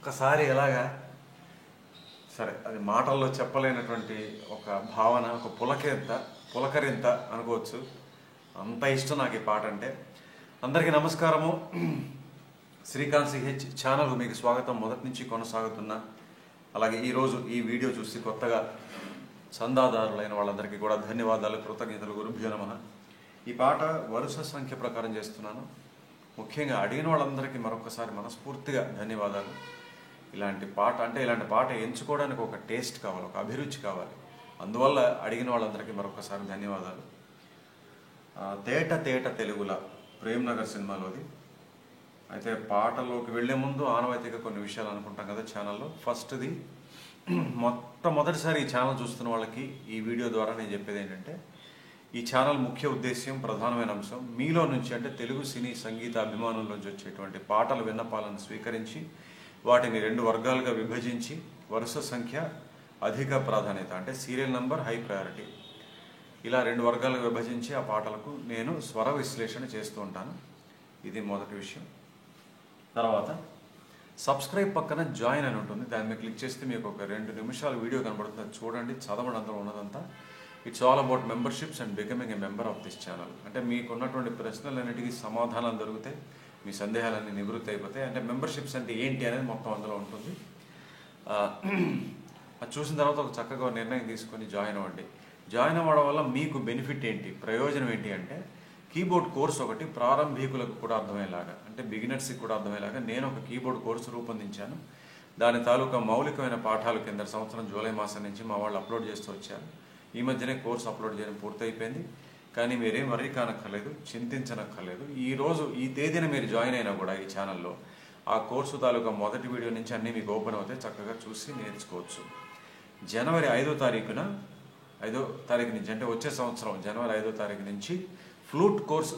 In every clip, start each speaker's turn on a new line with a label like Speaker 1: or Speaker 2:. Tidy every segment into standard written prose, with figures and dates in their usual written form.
Speaker 1: ఒకసారి ఎలాగా సరే అది మాటల్లో చెప్పలేనటువంటి ఒక భావన, ఒక పులకరింత అనుకోవచ్చు. అంత ఇష్టం నాకు ఈ పాట అంటే. అందరికీ నమస్కారము. శ్రీకాంత్ సిహెచ్ ఛానల్ మీకు స్వాగతం. మొదటి నుంచి కొనసాగుతున్న, అలాగే ఈరోజు ఈ వీడియో చూసి కొత్తగా చందాదారులైన వాళ్ళందరికీ కూడా ధన్యవాదాలు, కృతజ్ఞతలు, గురుభ్యో నమః. ఈ పాట వరుస సంఖ్య ప్రకారం చేస్తున్నాను. ముఖ్యంగా అడిగిన వాళ్ళందరికీ మరొకసారి మనస్ఫూర్తిగా ధన్యవాదాలు. ఇలాంటి పాట ఎంచుకోవడానికి ఒక టేస్ట్ కావాలి, ఒక అభిరుచి కావాలి. అందువల్ల అడిగిన వాళ్ళందరికీ మరొకసారి ధన్యవాదాలు. తేట తేట తెలుగుల ప్రేమ్ నగర్ సినిమాలోది. అయితే పాటలోకి వెళ్లే ముందు ఆనవాయితీగా కొన్ని విషయాలు అనుకుంటాం కదా ఛానల్లో. ఫస్ట్ది, మొట్టమొదటిసారి ఈ ఛానల్ చూస్తున్న వాళ్ళకి ఈ వీడియో ద్వారా నేను చెప్పేది ఏంటంటే, ఈ ఛానల్ ముఖ్య ఉద్దేశ్యం, ప్రధానమైన అంశం మీలో నుంచి, అంటే తెలుగు సినీ సంగీత అభిమానుల నుంచి వచ్చేటువంటి పాటల విన్నపాలను స్వీకరించి వాటిని 2 వర్గాలుగా విభజించి వరుస సంఖ్య అధిక ప్రాధాన్యత, అంటే సీరియల్ నంబర్ హై ప్రయారిటీ, ఇలా 2 వర్గాలుగా విభజించి ఆ పాటలకు నేను స్వర విశ్లేషణ చేస్తూ ఉంటాను. ఇది మొదటి విషయం. తర్వాత సబ్స్క్రైబ్ పక్కన జాయిన్ అని ఉంటుంది. దాని మీద క్లిక్ చేస్తే మీకు ఒక 2 నిమిషాల వీడియో కనబడుతుంది. చూడండి, చదవండి, అందులో ఉన్నదంతా. It's all about memberships and becoming a member of this channel. అంటే మీకున్నటువంటి ప్రశ్నలన్నిటికీ సమాధానాలు దొరుకుతాయి, మీ సందేహాలన్నీ నివృత్తి అయిపోతాయి. అంటే మెంబర్షిప్స్ అంటే ఏంటి అనేది మొత్తం అందులో ఉంటుంది. అది చూసిన తర్వాత ఒక చక్కగా నిర్ణయం తీసుకొని జాయిన్ అవ్వండి. జాయిన్ అవ్వడం వల్ల మీకు బెనిఫిట్ ఏంటి, ప్రయోజనం ఏంటి అంటే, కీబోర్డ్ కోర్స్ ఒకటి ప్రారంభికులకు కూడా అర్థమయ్యేలాగా, అంటే బిగినర్స్కి కూడా అర్థమయ్యేలాగా నేను ఒక కీబోర్డ్ కోర్సు రూపొందించాను. దాని తాలూకా మౌలికమైన పాఠాలు కింద సంవత్సరం జూలై మాసం నుంచి మా వాళ్ళు అప్లోడ్ చేస్తూ వచ్చారు. ఈ మధ్యనే కోర్సు అప్లోడ్ చేయడం పూర్తయిపోయింది. కానీ మీరేం వరీ కానక్కర్లేదు, చింతించనక్కర్లేదు. ఈ తేదీన మీరు జాయిన్ అయినా కూడా ఈ ఛానల్లో ఆ కోర్సు తాలూకా మొదటి వీడియో నుంచి అన్నీ మీకు ఓపెన్ అవుతాయి, చక్కగా చూసి నేర్చుకోవచ్చు. జనవరి 5వ తారీఖు నుంచి, అంటే వచ్చే సంవత్సరం జనవరి 5వ తారీఖు నుంచి ఫ్లూట్ కోర్స్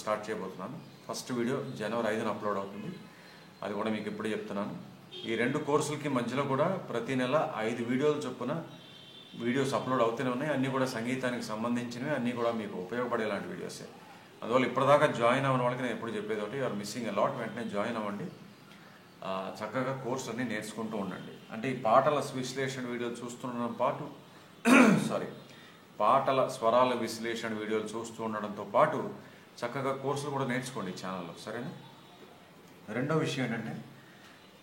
Speaker 1: స్టార్ట్ చేయబోతున్నాను. ఫస్ట్ వీడియో జనవరి 5న అప్లోడ్ అవుతుంది. అది కూడా మీకు ఇప్పుడు చెప్తున్నాను. ఈ 2 కోర్సులకి మధ్యలో కూడా ప్రతి నెల 5 వీడియోలు చొప్పున వీడియోస్ అప్లోడ్ అవుతూనే ఉన్నాయి. అన్నీ కూడా సంగీతానికి సంబంధించినవి, అన్నీ కూడా మీకు ఉపయోగపడేలాంటి వీడియోసే. అందువల్ల ఇప్పటిదాకా జాయిన్ అవ్వని వాళ్ళకి నేను ఎప్పుడు చెప్పేది ఒకటి, యూఆర్ మిస్సింగ్ అలాట్. వెంటనే జాయిన్ అవ్వండి, చక్కగా కోర్సు అన్ని నేర్చుకుంటూ ఉండండి. అంటే ఈ పాటల విశ్లేషణ వీడియోలు చూస్తుండడం పాటు పాటల స్వరాల విశ్లేషణ వీడియోలు చూస్తూ ఉండడంతో పాటు చక్కగా కోర్సులు కూడా నేర్చుకోండి ఈ ఛానల్లో, సరేనా? రెండో విషయం ఏంటంటే,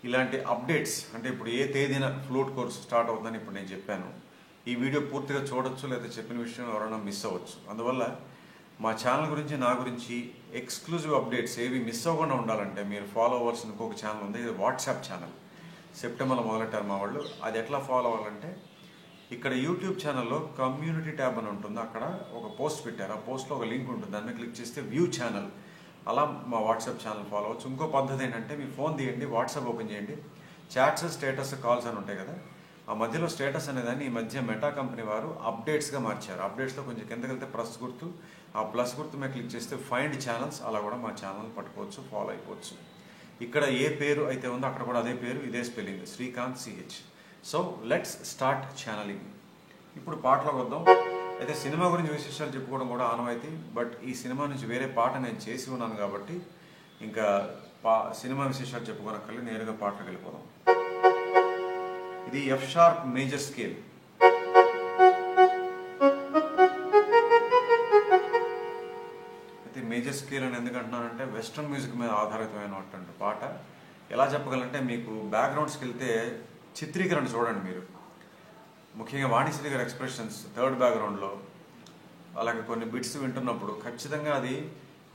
Speaker 1: ఇలాంటి అప్డేట్స్, అంటే ఇప్పుడు ఏ తేదీన ఫ్లూట్ కోర్సు స్టార్ట్ అవుతుందని ఇప్పుడు నేను చెప్పాను. ఈ వీడియో పూర్తిగా చూడొచ్చు, లేదా చెప్పిన విషయం ఎవరైనా మిస్ అవ్వచ్చు. అందువల్ల మా ఛానల్ గురించి, నా గురించి ఎక్స్క్లూజివ్ అప్డేట్స్ ఏవి మిస్ అవ్వకుండా ఉండాలంటే మీరు ఫాలో అవ్వాల్సిన ఇంకొక ఛానల్ ఉంది. ఇది వాట్సాప్ ఛానల్. సెప్టెంబర్లో మొదలెట్టారు మా వాళ్ళు. అది ఎట్లా ఫాలో అవ్వాలంటే, ఇక్కడ యూట్యూబ్ ఛానల్లో కమ్యూనిటీ ట్యాబ్ అని ఉంటుంది. అక్కడ ఒక పోస్ట్ పెట్టారు. ఆ పోస్ట్లో ఒక లింక్ ఉంటుంది. దాన్ని క్లిక్ చేస్తే వ్యూ ఛానల్, అలా మా వాట్సాప్ ఛానల్ ఫాలో అవ్వచ్చు. ఇంకో పద్ధతి ఏంటంటే, మీ ఫోన్ తీయండి, వాట్సాప్ ఓపెన్ చేయండి, చాట్స్, స్టేటస్, కాల్స్ అని ఉంటాయి కదా. ఆ మధ్యలో స్టేటస్ అనేదాన్ని ఈ మధ్య మెటా కంపెనీ వారు అప్డేట్స్గా మార్చారు. అప్డేట్స్లో కొంచెం కిందకి వెళ్తే ప్లస్ గుర్తు, ఆ ప్లస్ గుర్తు మీద క్లిక్ చేస్తే ఫైండ్ ఛానల్స్, అలా కూడా మా ఛానల్ పట్టుకోవచ్చు, ఫాలో అయిపోవచ్చు. ఇక్కడ ఏ పేరు అయితే ఉందో అక్కడ కూడా అదే పేరు, ఇదే spelling, Srikanth CH. So let's start channelling. ఇప్పుడు పాటలకు వద్దాం. అయితే సినిమా గురించి విశేషాలు చెప్పుకోవడం కూడా ఆనవాయితీ. బట్ ఈ సినిమా నుంచి వేరే పాట నేను చేసి ఉన్నాను కాబట్టి ఇంకా సినిమా విశేషాలు చెప్పుకోనక్కర్లేదు, నేరుగా పాటలకు వెళ్ళిపోదాం. ఇది ఎఫ్ షార్ప్ మేజర్ స్కేల్. అయితే మేజర్ స్కేల్ అని ఎందుకంటున్నానంటే, వెస్ట్రన్ మ్యూజిక్ మీద ఆధారితమైనటువంటి పాట. ఎలా చెప్పగలంటే, మీకు బ్యాక్గ్రౌండ్స్కి వెళ్తే చిత్రీకరణ చూడండి మీరు. ముఖ్యంగా వాణిశ్రీ గారి ఎక్స్ప్రెషన్స్ థర్డ్ బ్యాక్గ్రౌండ్లో, అలాగే కొన్ని బిట్స్ వింటున్నప్పుడు ఖచ్చితంగా అది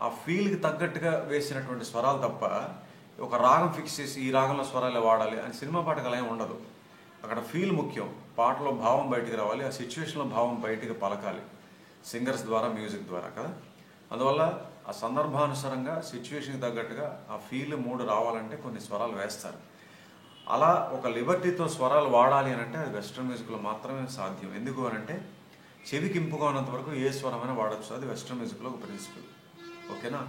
Speaker 1: ఆ ఫీల్కి తగ్గట్టుగా వేసినటువంటి స్వరాలు తప్ప, ఒక రాగం ఫిక్స్ చేసి ఈ రాగంలో స్వరాలే వాడాలి అని సినిమా పాటకు అలా ఏమి ఉండదు. అక్కడ ఫీల్ ముఖ్యం. పాటలో భావం బయటికి రావాలి, ఆ సిచ్యువేషన్లో భావం బయటికి పలకాలి, సింగర్స్ ద్వారా, మ్యూజిక్ ద్వారా కదా. అందువల్ల ఆ సందర్భానుసారంగా సిచ్యువేషన్కి తగ్గట్టుగా ఆ ఫీల్, మూడ్ రావాలంటే కొన్ని స్వరాలు వేస్తారు. అలా ఒక లిబర్టీతో స్వరాలు వాడాలి అని అంటే అది వెస్ట్రన్ మ్యూజిక్లో మాత్రమే సాధ్యం. ఎందుకు అని అంటే, చెవికి ఇంపుగా ఉన్నంత వరకు ఏ స్వరమైనా వాడచ్చు. అది వెస్ట్రన్ మ్యూజిక్లో ఒక ప్రిన్సిపల్, ఓకేనా?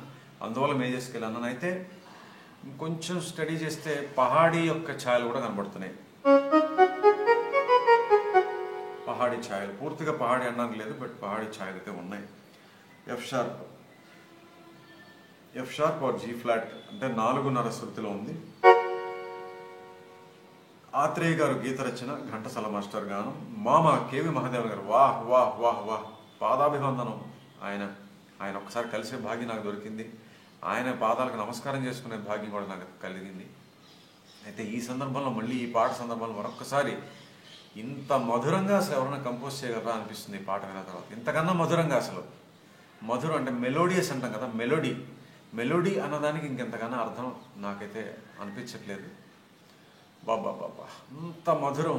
Speaker 1: అందువల్ల మేజర్ స్కేల్ అన్నాను. అయితే కొంచెం స్టడీ చేస్తే పహాడీ యొక్క ఛాయలు కూడా కనబడుతున్నాయి. పహాడీ ఛాయలు, పూర్తిగా పహాడీ అనడానికి లేదు, బట్ పహాడీ ఛాయలు అయితే ఉన్నాయి. F sharp F sharp or G flat అంటే 4:30 శృతిలో ఉంది. ఆత్రేయ గారు గీత రచన, ఘంటసాల మాస్టర్ గానం, మామ కేవి మహాదేవన్ గారు వాహ్ వాహ్ వాహ్ వాహ్ పాదాభివందనం. ఆయన ఒక్కసారి కలిసే భాగ్యం నాకు దొరికింది. ఆయన పాదాలకు నమస్కారం చేసుకునే భాగ్యం కూడా నాకు కలిగింది. అయితే ఈ సందర్భంలో మళ్ళీ ఈ పాట సందర్భంలో మరొక్కసారి ఇంత మధురంగా అసలు ఎవరైనా కంపోజ్ చేయగలరా అనిపిస్తుంది ఈ పాట విన్న తర్వాత. ఇంతకన్నా మధురంగా అసలు మధురం అంటే మెలోడియస్ అంటాం కదా, మెలోడీ అన్నదానికి ఇంకెంతకన్నా అర్థం నాకైతే అనిపించట్లేదు. బాబా బాబా అంత మధురం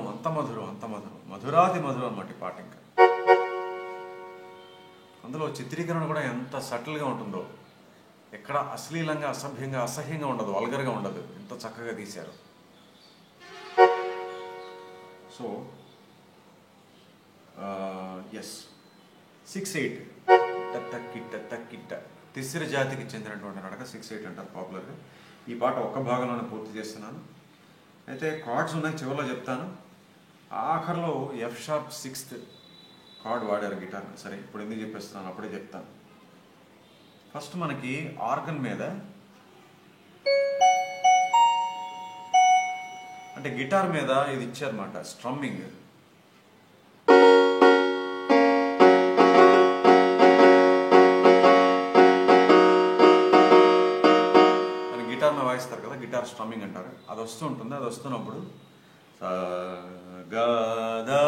Speaker 1: మధురాతి మధురం అన్నమాట ఈ పాట. ఇంకా అందులో చిత్రీకరణ కూడా ఎంత సటిల్గా ఉంటుందో, ఎక్కడ అశ్లీలంగా అసభ్యంగా అసహ్యంగా ఉండదు, వల్గర్గా ఉండదు, ఎంత చక్కగా తీశారు. సో ఎస్ 6/8 తక్కిట్ట తిస్సిర జాతికి చెందినటువంటి నడక 6/8 అంటారు పాపులర్గా. ఈ పాట ఒక్క భాగంలోనే పూర్తి చేస్తున్నాను. అయితే కార్డ్స్ ఉన్నాయి, చివరిలో చెప్తాను. ఆఖరిలో ఎఫ్ షార్ప్ 6th కార్డ్ వాడారు గిటార్. సరే ఇప్పుడు ఎందుకు చెప్పేస్తున్నాను, అప్పుడే చెప్తాను. ఫస్ట్ మనకి ఆర్గన్ మీద అంటే గిటార్ మీద ఇది ఇచ్చారన్నమాట, స్ట్రమ్మింగ్. అని గిటార్ మీద వాయిస్తారు కదా, గిటార్ స్ట్రమ్మింగ్ అంటారు. అది వస్తూ ఉంటుంది. అది వస్తున్నప్పుడు గదా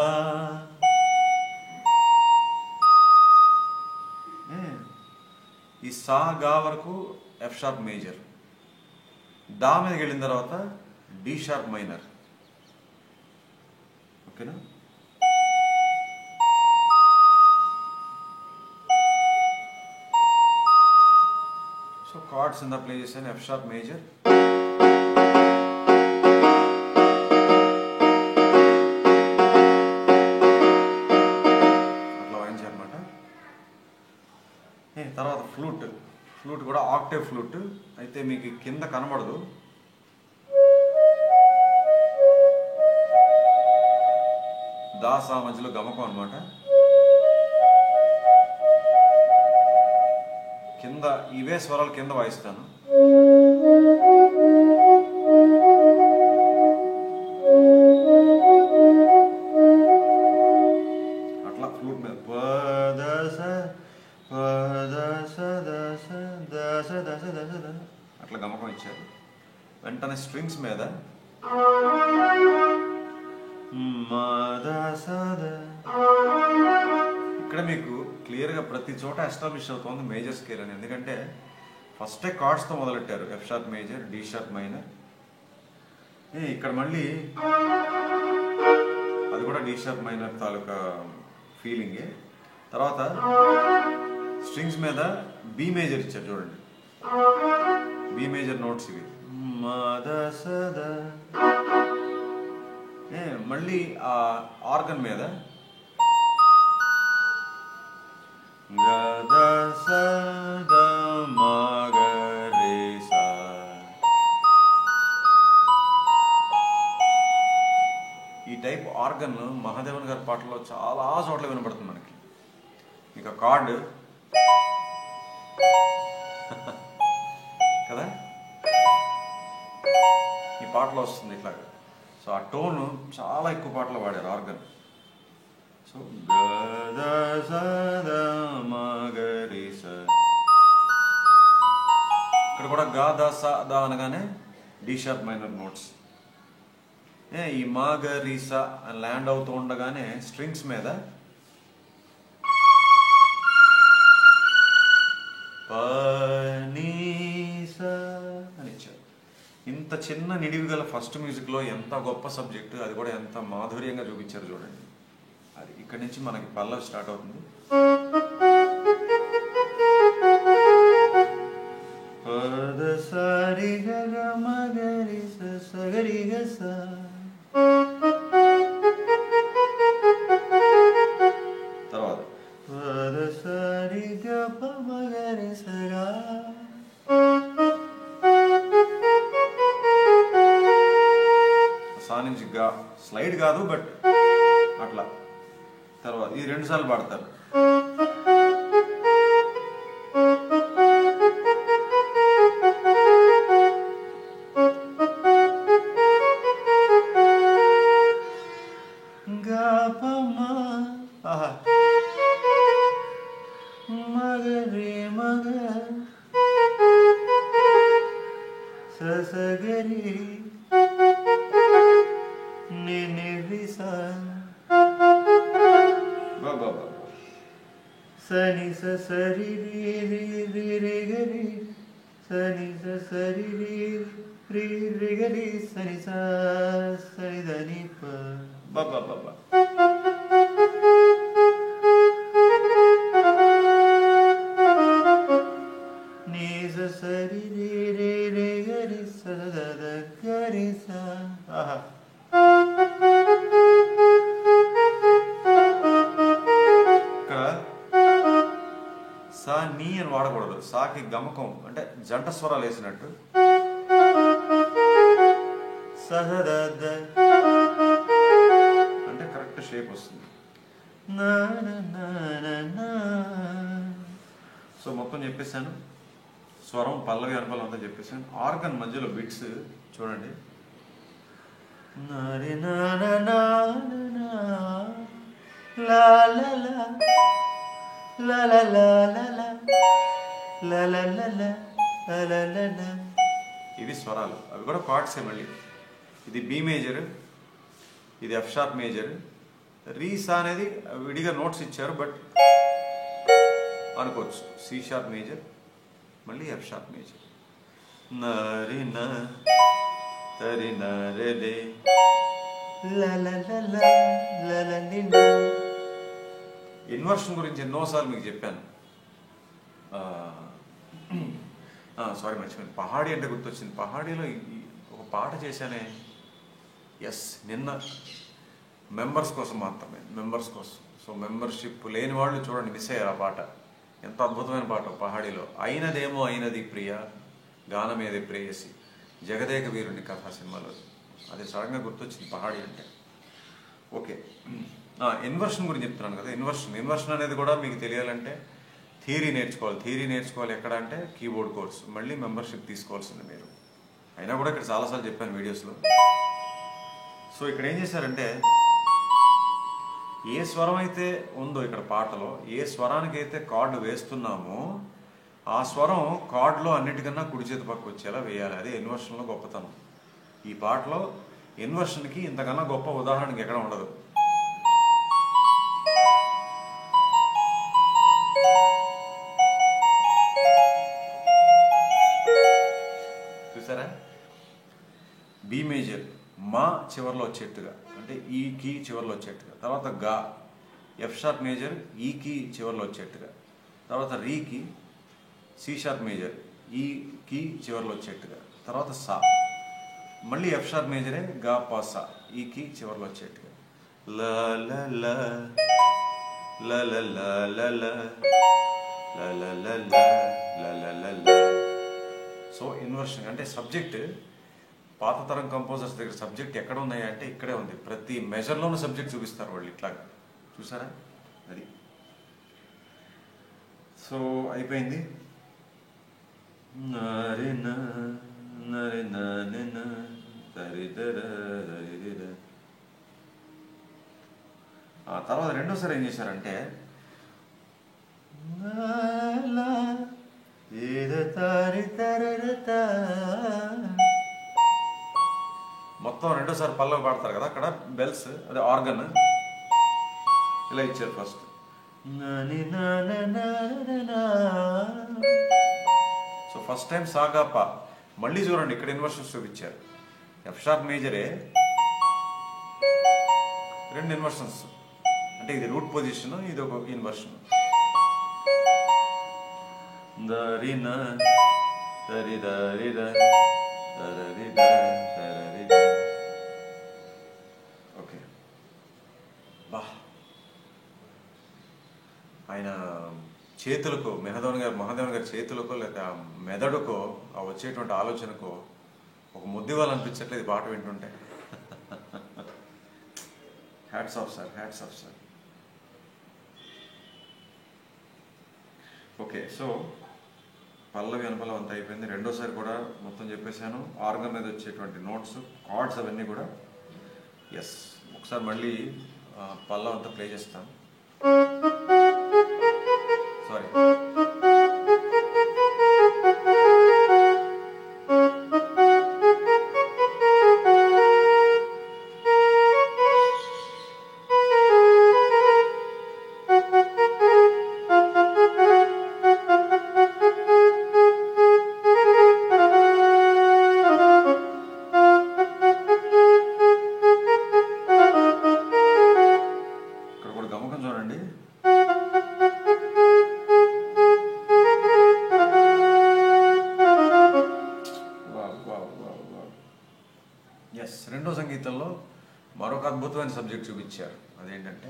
Speaker 1: ఈ సా గా వరకు ఎఫ్ షార్ప్ మేజర్, దా మీదకి వెళ్ళిన తర్వాత డి షార్ప్ మైనర్. ఓకేనా? సో కార్డ్స్ ఇందా ప్లే చేశాను. ఎఫ్ షార్ప్ మేజర్, అట్లా వాయించారనమాట. తర్వాత ఫ్లూట్ కూడా ఆక్టేవ్ ఫ్లూట్. అయితే మీకు కింద కనబడదు, దాసా మధ్యలో గమకం అనమాట. కింద ఇవే స్వరాలు కింద వాయిస్తాను. అట్లా ఫ్లూట్ మీద అట్లా గమకం ఇచ్చారు. వెంటనే స్ట్రింగ్స్ మీద ఇక్కడ మీకు క్లియర్గా ప్రతి చోట ఎస్టాబ్లిష్ అవుతుంది మేజర్ స్కేల్ అని. ఎందుకంటే ఫస్టే కార్డ్స్తో మొదలెట్టారు, F sharp major, D sharp minor. ఇక్కడ మళ్ళీ అది కూడా డి షార్ప్ మైనర్ తాలూకా ఫీలింగే. తర్వాత స్ట్రింగ్స్ మీద బి మేజర్ ఇచ్చారు చూడండి, బి మేజర్ నోట్స్ ఇవి. మళ్ళీ ఆ ఆర్గన్ మీద ఈ టైప్ ఆర్గన్ మహాదేవన్ గారి పాటలో చాలా చోట్ల వినపడుతుంది మనకి. ఇక కార్డ్ కదా ఈ పాటలో వస్తుంది ఇట్లాగా. సో ఆ టోన్ చాలా ఎక్కువ పాటలు వాడారు ఆర్గన్. సో ఇక్కడ కూడా గా దా సా దా అనగానే డి షార్ప్ మైనర్ నోట్స్. ఈ మాగరీసా ల్యాండ్ అవుతూ ఉండగానే స్ట్రింగ్స్ మీద అని ఇచ్చారు. ఇంత చిన్న నిడివి గల ఫస్ట్ మ్యూజిక్లో ఎంత గొప్ప సబ్జెక్టు, అది కూడా ఎంత మాధుర్యంగా చూపించారు చూడండి. అది ఇక్కడి నుంచి మనకి పల్లవి స్టార్ట్ అవుతుంది. తర్వాత సా నుంచి గా స్లైడ్ కాదు బట్ అట్లా. తర్వాత ఇది 2 సార్లు పాడతారు. ససగరి నినిరిసా బాబా సని సరి రి రి గరి సని సరి రి గరి సని సని దని ప బాబా బాబా ని సరి రి గరి సద గరి సా ఆహా సా నీ అని వాడకూడదు. సాకి గమకం అంటే జంట స్వరాలు వేసినట్టు సహద అంటే కరెక్ట్ షేప్ వస్తుంది. సో మొత్తం చెప్పేశాను. స్వరం పల్లవి అనుపలం అంతా చెప్పేశాను. ఆర్గన్ మధ్యలో బిట్స్ చూడండి. ఇవి స్వరాలు, అవి కూడా కార్డ్సే. మళ్ళీ ఇది బి మేజర్, ఇది ఎఫ్ షార్ప్ మేజర్. రీసా అనేది విడిగా నోట్స్ ఇచ్చారు బట్ అనుకోవచ్చు. సి షార్ప్ మేజర్, మళ్ళీ ఎఫ్ షార్ప్ మేజర్. నరిన తరిన రెలే ఇన్వర్షన్ గురించి ఎన్నోసార్లు మీకు చెప్పాను. సారీ మర్చిపోయాను. పహాడీ అంటే గుర్తొచ్చింది. పహాడీలో ఒక పాట చేశానే. ఎస్, నిన్న మెంబర్స్ కోసం మాత్రమే, మెంబర్స్ కోసం. సో మెంబర్షిప్ లేని వాళ్ళు చూడండి, మిస్ అయ్యారు ఆ పాట. ఎంత అద్భుతమైన పాట పహాడీలో. అయినదేమో అయినది ప్రియ, గానమేది ప్రేయసి, జగదేక వీరుని కథ సినిమాలో. అది సడన్గా గుర్తొచ్చింది పహాడీ అంటే. ఓకే, ఇన్వర్షన్ గురించి చెప్తున్నాను కదా. ఇన్వర్షన్ అనేది కూడా మీకు తెలియాలంటే థియరీ నేర్చుకోవాలి. థియరీ నేర్చుకోవాలి ఎక్కడ అంటే కీబోర్డ్ కోర్స్. మళ్ళీ మెంబర్షిప్ తీసుకోవాల్సింది మీరు. అయినా కూడా ఇక్కడ చాలాసార్లు చెప్పాను వీడియోస్లో. సో ఇక్కడ ఏం చేశారంటే, ఏ స్వరం అయితే ఉందో ఇక్కడ పాటలో, ఏ స్వరానికి అయితే కార్డు వేస్తున్నామో ఆ స్వరం కార్డులో అన్నిటికన్నా కుడి చేతి పక్క వచ్చేలా వేయాలి. అదే ఇన్వర్షన్లో గొప్పతనం. ఈ పాటలో ఇన్వర్షన్కి ఇంతకన్నా గొప్ప ఉదాహరణకి ఎక్కడ ఉండదు. చూసారా? బి మేజర్ మా చివరిలో వచ్చేట్టుగా, అంటే ఈ కీ చివరిలో వచ్చేట్టుగా. తర్వాత గా, ఎఫ్ షార్ప్ మేజర్ ఈ కీ చివరిలో వచ్చేట్టుగా. తర్వాత రీ కి సి షార్ప్ మేజర్ ఈ కీ చివరిలో వచ్చేట్టుగా. తర్వాత సా, మళ్ళీ ఎఫ్ షార్ప్ మేజరే గా పా సా ఈ కీ చివరిలో వచ్చేట్టుగా. ల ల ల ల ల ల ల ల ల ల ల ల. సో ఇన్వర్షన్ అంటే సబ్జెక్ట్. పాత తరం కంపోజర్స్ దగ్గర సబ్జెక్ట్ ఎక్కడ ఉన్నాయి అంటే ఇక్కడే ఉంది. ప్రతి మెజర్లోనూ సబ్జెక్ట్ చూపిస్తారు వాళ్ళు ఇట్లాగా. చూసారా? అది. సో అయిపోయింది. ఆ తర్వాత రెండోసారి ఏం చేశారంటే, మొత్తం రెండోసారి పల్లవి పాడతారు కదా. అక్కడ బెల్స్, అదే ఆర్గన్ ఇలా ఇచ్చారు ఫస్ట్. సో ఫస్ట్ టైం సాగాప. మళ్ళీ చూడండి ఇక్కడ ఇన్వర్షన్స్ చూపించారు. ఎఫ్ షార్ప్ మేజరే, రెండు ఇన్వర్షన్స్. అంటే ఇది రూట్ పొజిషన్, ఇది ఒక ఇన్వర్షన్. దరిన దరి దరి దరి దరి దరి. ఓకే, బా. ఆయన చేతులకు, మహాదేవన్ గారి చేతులకో లేక మెదడుకో ఆ వచ్చేటువంటి ఆలోచనకో ఒక ముద్దివ్వాలనిపించట్లేదు ఈ పాట వింటుంటే. Hats off sir, hats off sir. Okay, so పల్లవి అనుపలం అంతా అయిపోయింది. రెండోసారి కూడా మొత్తం చెప్పేశాను. ఆర్గన్ మీద వచ్చేటువంటి నోట్స్, కార్డ్స్ అవన్నీ కూడా. ఎస్, ఒకసారి మళ్ళీ పల్లవి అంతా ప్లే చేస్తాను. సారీ. ఎస్, రెండో సంగీతంలో మరొక అద్భుతమైన సబ్జెక్ట్ చూపించారు. అదేంటంటే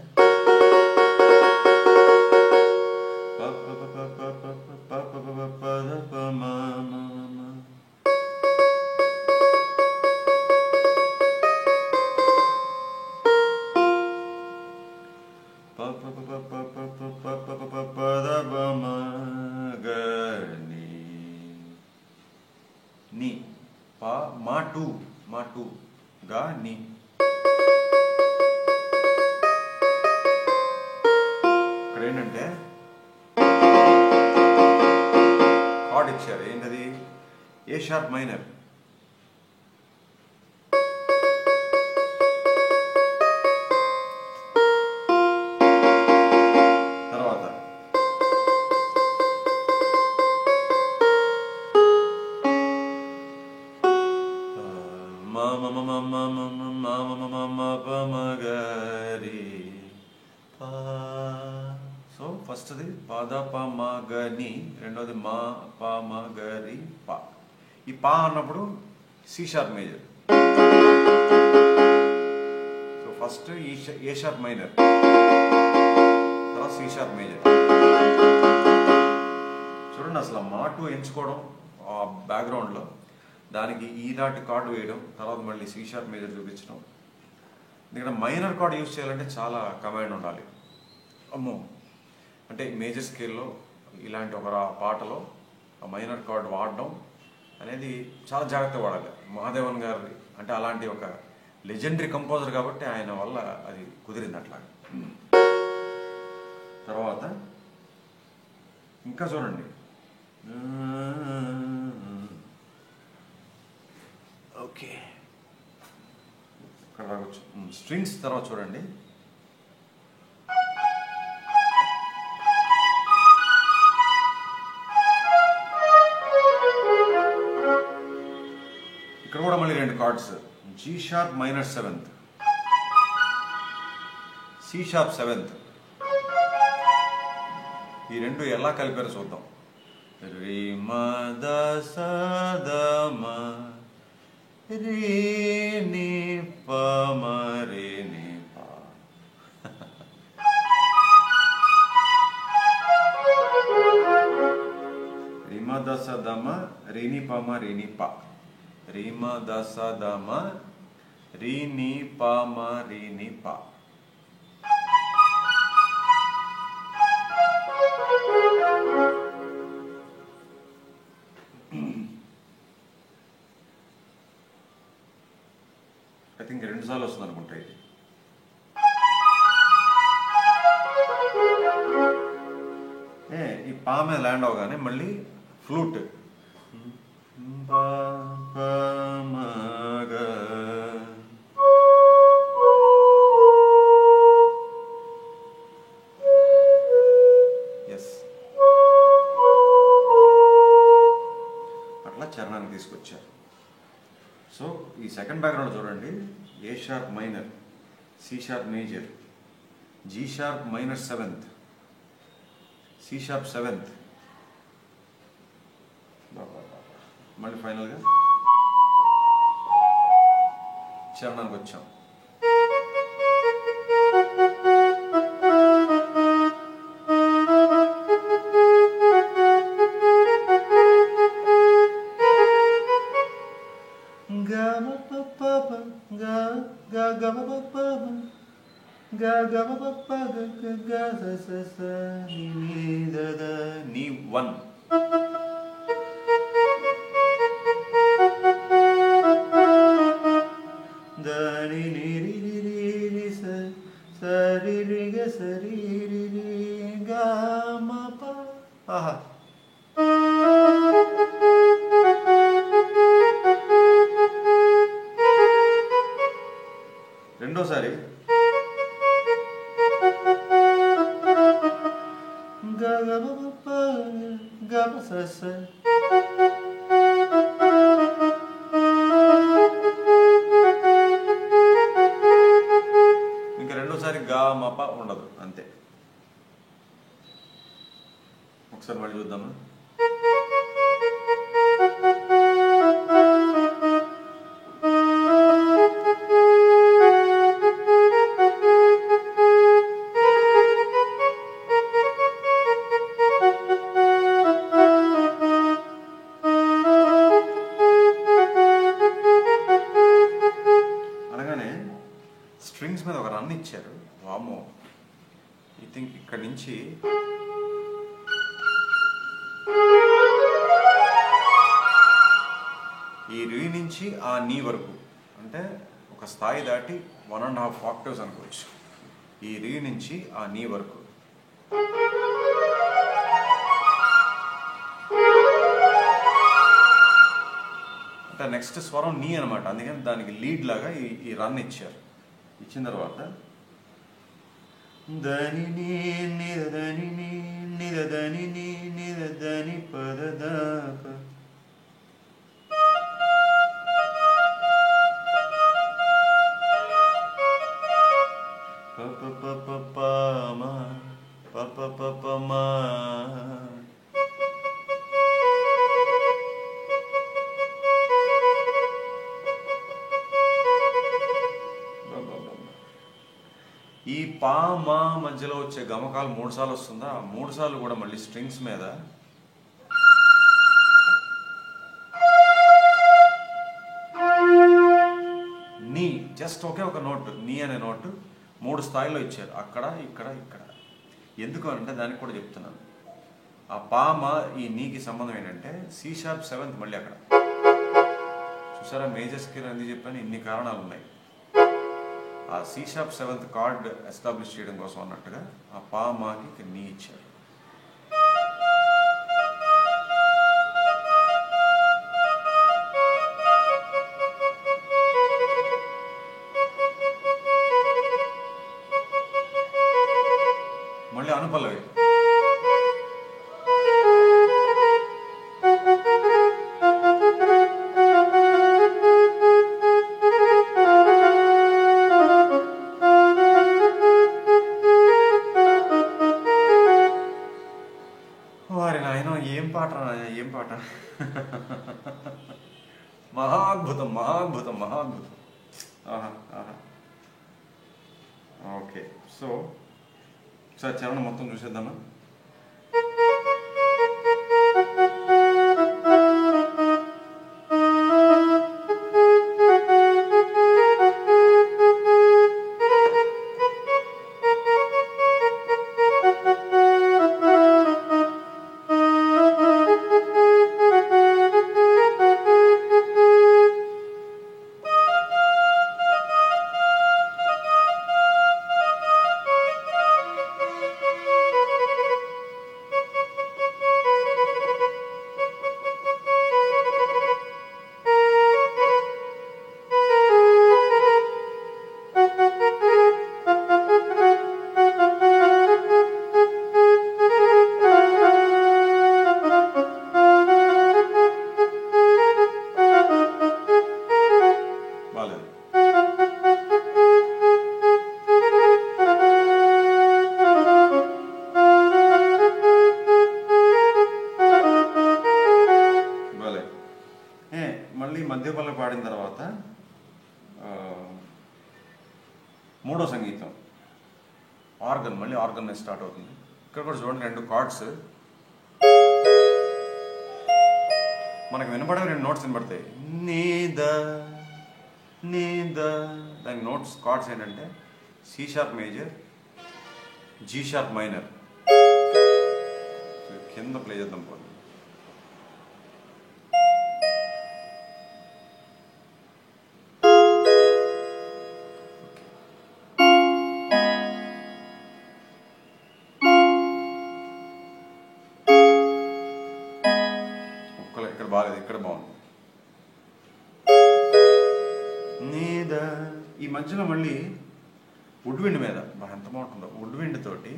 Speaker 1: నీ పా మా టూ గా నీ. ఇక్కడ ఏంటంటే కార్డ్ ఇచ్చారు. ఏంటది? A sharp minor. తర్వాత సో ఫస్ట్ది పాద ప మ గ ని, రెండోది మా ప మ గ రి పా. ఈ పా అన్నప్పుడు C sharp major. So first A sharp minor, తర్వాత సి షార్ప్ మేజర్. చూడండి అసలు మా టూ ఎంచుకోవడం ఆ బ్యాక్గ్రౌండ్లో, దానికి ఈనాటి కార్డు వేయడం, తర్వాత మళ్ళీ సి షార్ప్ మేజర్ చూపించడం. ఇక్కడ మైనర్ కార్డ్ యూజ్ చేయాలంటే చాలా కమాండ్ ఉండాలి. అమ్మో, అంటే మేజర్ స్కేల్లో ఇలాంటి ఒక పాటలో ఆ మైనర్ కార్డ్ వాడడం అనేది చాలా జాగ్రత్తగా వాడాలి. మహాదేవన్ గారి అంటే అలాంటి ఒక లెజెండరీ కంపోజర్ కాబట్టి ఆయన వల్ల అది కుదిరింది అట్లా. తర్వాత ఇంకా చూడండి, ఓకే ఇక్కడ రావచ్చు స్ట్రింగ్స్. తర్వాత చూడండి, ఇక్కడ కూడా మళ్ళీ రెండు chords, G sharp minor seventh, C sharp seventh. ఈ రెండు ఎలా కలిపారో చూద్దాం. రి మ ద స ద మ రి ని ప మ రి ని ప. రి మ ద స ద మ రి ని ప మ రి ని ప. రి మ ద స ద మ రి ని ప మ రి ని ప. ఐ థింక్ 2 సార్లు వస్తుంది అనుకుంటా ఇది. ఈ పా మీద ల్యాండ్ అవగానే మళ్ళీ ఫ్లూట్. ఎస్, అట్లా చరణాన్ని తీసుకొచ్చారు. సో ఈ సెకండ్ బ్యాక్గ్రౌండ్ చూడండి, A sharp minor, C sharp major, G sharp minor seventh, C sharp seventh, మళ్ళీ ఫైనల్గా చరణానికి వచ్చాం. నీ వన్. ఆహా, రెండోసారి ఇంకా రెండోసారి గా మప ఉండదు, అంతే. ఒకసారి మళ్ళీ చూద్దామా. స్ట్రింగ్స్ మీద ఒక రన్ ఇచ్చారు. వామో, ఐ థింక్ ఇక్కడ నుంచి ఈ రీ నుంచి ఆ నీ వరకు, అంటే ఒక స్థాయి దాటి 1.5 ఆక్టేవ్స్ అనుకోవచ్చు. ఈ రీ నుంచి ఆ నీ వరకు. అంటే నెక్స్ట్ స్వరం నీ అనమాట. అందుకని దానికి లీడ్ లాగా ఈ రన్ ఇచ్చారు. ఇచ్చిన తర్వాత దని నీ నిదని నీ నిదని నీ నిదని పదదాప, ఈ పా మా మధ్యలో వచ్చే గమకాలు 3 సార్లు వస్తుందా, 3 సార్లు కూడా మళ్ళీ స్ట్రింగ్స్ మీద నీ, జస్ట్ ఒకే ఒక నోట్, నీ అనే నోటు 3 స్థాయిలో ఇచ్చారు. అక్కడ ఇక్కడ ఇక్కడ. ఎందుకు అంటే దానికి కూడా చెప్తున్నాను. ఆ పా మా ఈ నీకి సంబంధం ఏంటంటే C# 7th మళ్ళీ అక్కడ. చూసారా మేజర్ స్కేల్ ఎందుకు చెప్పాను, ఇన్ని కారణాలు ఉన్నాయి. ఆ C# 7th కార్డ్ ఎస్టాబ్లిష్ చేయడం కోసం అన్నట్టుగా ఆ పా మాకి నీ ఇచ్చారు. మళ్ళీ అనుపల్లవి. వారి నాయన ఏం పాట, ఏం పాట. మహాద్భుతం మహాద్భుతం మహాద్భుతం. ఓకే, సో ఒకసారి చరణం మొత్తం చూసేద్దామా. మళ్ళీ మధ్యపల్ల పాడిన తర్వాత మూడో సంగీతం ఆర్గన్, మళ్ళీ ఆర్గన్ స్టార్ట్ అవుతుంది. ఇక్కడ కూడా చూడండి 2 కార్డ్స్ మనకు వినపడే 2 నోట్స్ వినపడతాయి. నీద నీద, దాని నోట్స్ కార్డ్స్ ఏంటంటే C# మేజర్, G# మైనర్. కింద ప్లే చేద్దాం పోనీ. ఇక్కడ బాగాలేదు, ఇక్కడ బాగుంది. నీద ఈ మధ్యలో మళ్ళీ వుడ్ విండ్ మీద ఎంత బాగుంటుందో, వుడ్ విండ్ తోటి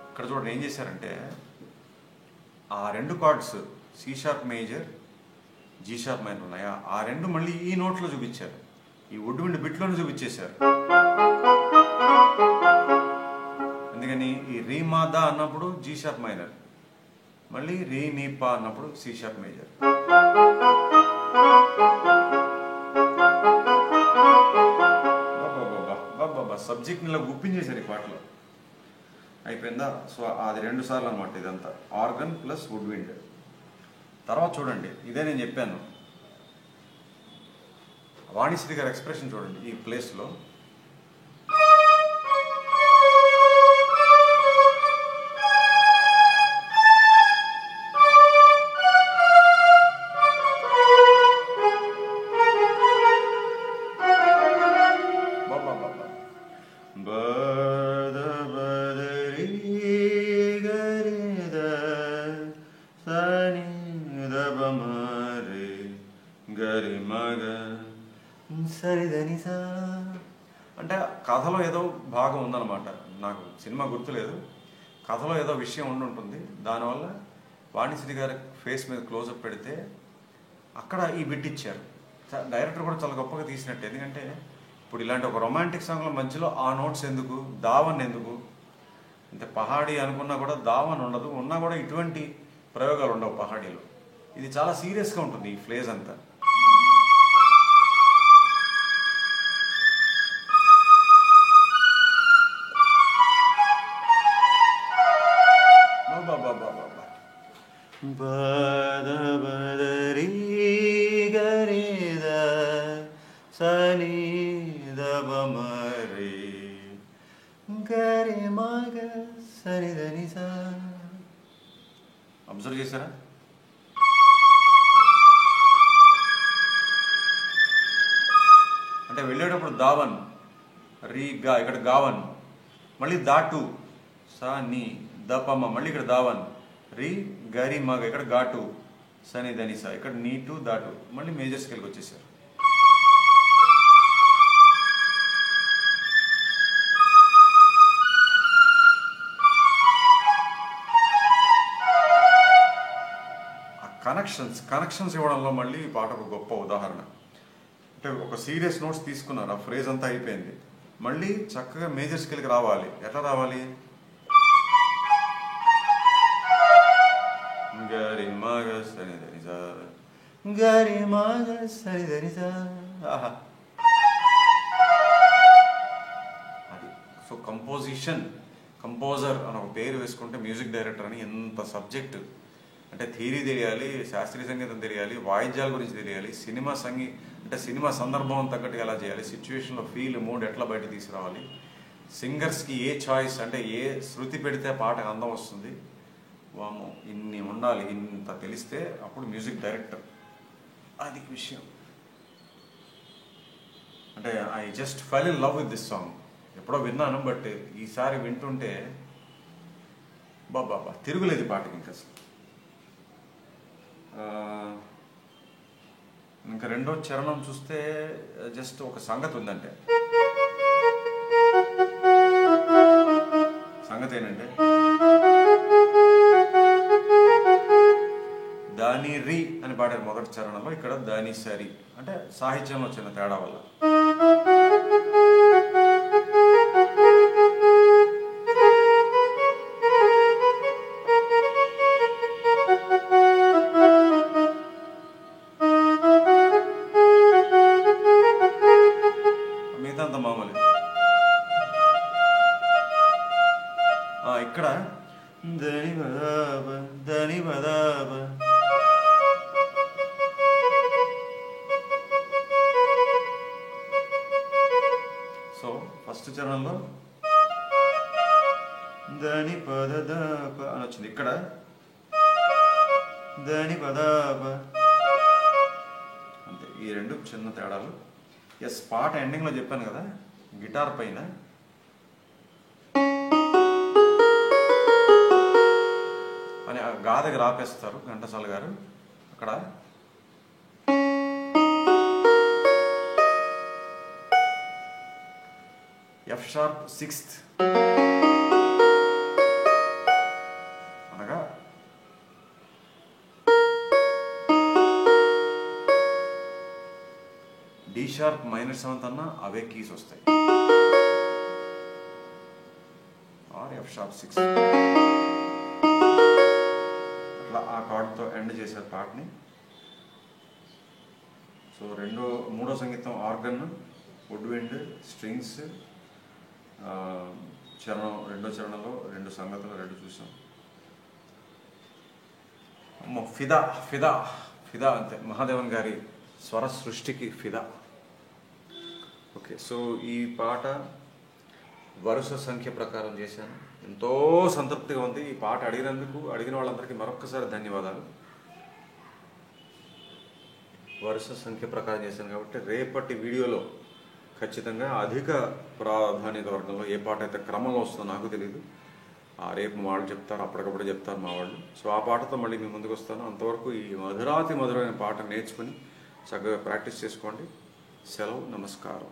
Speaker 1: ఇక్కడ చూడండి ఏం చేశారంటే ఆ 2 chords C# major, G# minor ఉన్నాయా, ఆ 2 మళ్ళీ ఈ నోట్లో చూపించారు, ఈ వుడ్ విండ్ బిట్లోనే చూపించేశారు. అందుకని ఈ రీ మా దా అన్నప్పుడు G# మైనర్, మళ్ళీ రీ నీ పా అన్నప్పుడు C# మేజర్. సబ్జెక్ట్ని ఇలా గుప్పించేశారు ఈ పాటలో. అయిపోయిందా? సో అది 2 సార్లు అనమాట ఇదంతా, ఆర్గన్ ప్లస్ వుడ్ విండ్. తర్వాత చూడండి, ఇదే నేను చెప్పాను, వాణిశ్రీ గారి ఎక్స్ప్రెషన్ చూడండి ఈ ప్లేస్లో. అంటే కథలో ఏదో భాగం ఉందన్నమాట, నాకు సినిమా గుర్తులేదు, కథలో ఏదో విషయం ఉండుంటుంది. దానివల్ల వాణిశ్రీ గారి ఫేస్ మీద క్లోజప్ పెడితే అక్కడ ఈ బిట్ ఇచ్చారు. డైరెక్టర్ కూడా చాలా గొప్పగా తీసినట్టు. ఎందుకంటే ఇప్పుడు ఇలాంటి ఒక రొమాంటిక్ సాంగ్లో మధ్యలో ఆ నోట్స్ ఎందుకు, దావన్ ఎందుకు, అంటే పహాడీ అనుకున్నా కూడా దావన్ ఉండదు, ఉన్నా కూడా ఇటువంటి ప్రయోగాలు ఉండవు పహాడీలో. ఇది చాలా సీరియస్గా ఉంటుంది ఈ ఫ్లేజ్ అంతా. అబ్జర్వ్ చేశారా? అంటే వెళ్ళేటప్పుడు దావన్ రీ గా, ఇక్కడ గావన్, మళ్ళీ దాటు సా నీ దపమ్మ, మళ్ళీ ఇక్కడ దావన్ రీ గరి మగ, ఇక్కడ ఘాటు సని ధనిసా, ఇక్కడ నీటు దాటు, మళ్ళీ మేజర్ స్కేల్కి వచ్చేసారు. కనెక్షన్స్ ఇవ్వడంలో మళ్ళీ ఈ పాట ఒక గొప్ప ఉదాహరణ. అంటే ఒక సీరియస్ నోట్స్ తీసుకున్నారు, ఆ ఫ్రేజ్ అంతా అయిపోయింది, మళ్ళీ చక్కగా మేజర్ స్కేల్కి రావాలి. ఎట్లా రావాలి? గరి మగ సని ధనిసా, గరి మగ సని ధనిసా. అది సో కంపోజర్ అని ఒక పేరు వేసుకుంటే మ్యూజిక్ డైరెక్టర్ అని ఎంత సబ్జెక్ట్. అంటే థియరీ తెలియాలి, శాస్త్రీయ సంగీతం తెలియాలి, వాయిద్యాల గురించి తెలియాలి, సినిమా సందర్భం తగ్గట్టుగా ఎలా చేయాలి, సిచ్యువేషన్లో ఫీల్ మూడ్ ఎట్లా బయట తీసుకురావాలి, సింగర్స్కి ఏ చాయిస్, అంటే ఏ శృతి పెడితే పాటకు అందం వస్తుంది, వాము ఇన్ని ఉండాలి, ఇంత తెలిస్తే అప్పుడు మ్యూజిక్ డైరెక్టర్. అది విషయం. అంటే I just fell in love with this song. ఎప్పుడో విన్నాను, బట్ ఈసారి వింటుంటే బాబా తిరుగులేదు పాటకి. ఇంకా రెండో చరణం చూస్తే జస్ట్ ఒక సంగతి ఉందంటే, సంగతి ఏంటంటే దాని రి అని పాడారు మొదటి చరణంలో, ఇక్కడ దాని సరి, అంటే సాహిత్యంలో చిన్న తేడా వల్ల. మిగతా మామూలు. ఇక్కడ దని బదాబ దని బదాబ, సో ఫస్ట్ చరణంలో దని పదదాప అని వచ్చింది, ఇక్కడ దని పదాప, అంతే. ఈ రెండు చిన్న తేడాలు. ఎస్, పాట ఎండింగ్లో చెప్పాను కదా, గిటార్ పైన అని గాదకి రాపేస్తారు ఘంటసాల గారు. అక్కడ ఎఫ్ షార్ప్ సిక్స్త్, అనగా డి షార్ప్ మైనర్ సెవెంత్ అన్న అవే కీస్ వస్తాయి, ఆర్ ఎఫ్ షార్ప్ సిక్స్త్. అట్లా ఆ కార్డ్తో ఎండ్ చేశారు పాటని. సో మూడో సంగీతం ఆర్గన్, వుడ్ విండ్, స్ట్రింగ్స్, చరణం, రెండో చరణంలో 2 సంగతులు 2 చూసాం. అమ్మో, ఫిదా ఫిదా ఫిదా అంతే, మహాదేవన్ గారి స్వర సృష్టికి ఫిదా. ఓకే, సో ఈ పాట వరుస సంఖ్య ప్రకారం చేశాను. ఎంతో సంతృప్తిగా ఉంది. ఈ పాట అడిగిన వాళ్ళందరికీ మరొక్కసారి ధన్యవాదాలు. వరుస సంఖ్య ప్రకారం చేశాను కాబట్టి రేపటి వీడియోలో ఖచ్చితంగా అధిక ప్రాధాన్యత వర్గంలో ఏ పాట అయితే క్రమంలో వస్తుందో నాకు తెలియదు. రేపు మా వాళ్ళు చెప్తారు, అప్పటికప్పుడు చెప్తారు మా వాళ్ళు. సో ఆ పాటతో మళ్ళీ మీ ముందుకు వస్తాను. అంతవరకు ఈ మధురాతి మధురమైన పాట నేర్చుకుని చక్కగా ప్రాక్టీస్ చేసుకోండి. సెలవు, నమస్కారం.